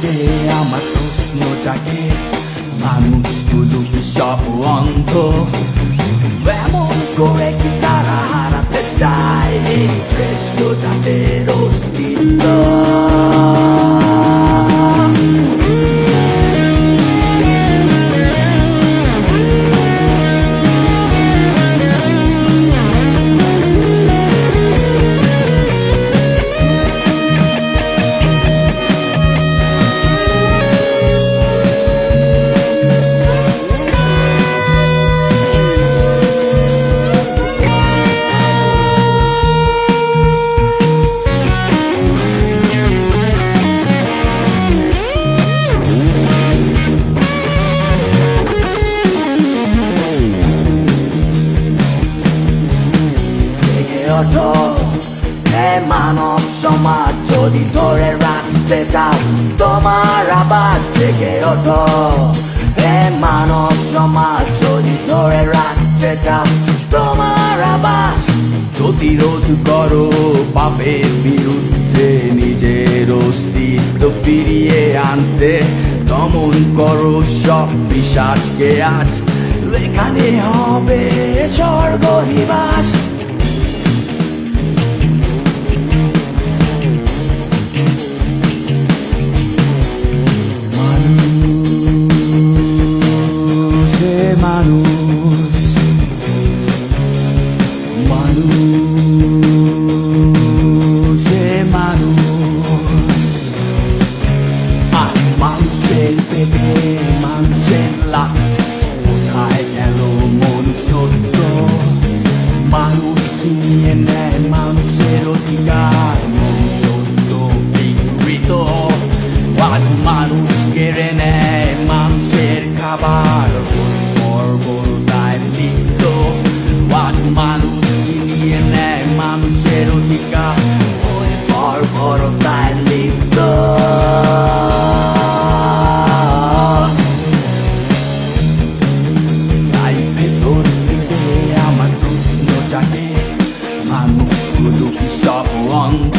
থেকে আমার প্রশ্ন জাগে, মানুষগুলো কি সব অন্ধ? এমন করে কি তারা হারাতে চায় এই শ্রেষ্ঠ জাতের অস্তিত্ব? মানব সমাজ যদি ধরে রাখতে চাও তোমার আবাস, জেগে ওঠো। মানব সমাজ যদি ধরে রাখতে চাও তোমার আবাস, প্রতিরোধ করো পাপের বিরুদ্ধে, নিজের অস্তিত্ব ফিরিয়ে আনতে দমন করো সব বিশ্বাসকে। আজ এখানে হবে স্বর্গ নিবাস। মানুষের পেটে মানুষের লাট, কোথায় গেল মনুষ্যত্ব? মানুষ চিনিয়ে নেয় মানুষের অধিকার, মনুষ্যত্ব বিকৃত। আজ মানুষ কেড়ে নেয় মানুষের খাবার, বর্বরতায় লিপ্ত। আজ মানুষ চিনিয়ে নেয় মানুষের অধিকার, ওই বর্বরতায় লিপ্ত। মানুষগুলো কি সব অন্ধ?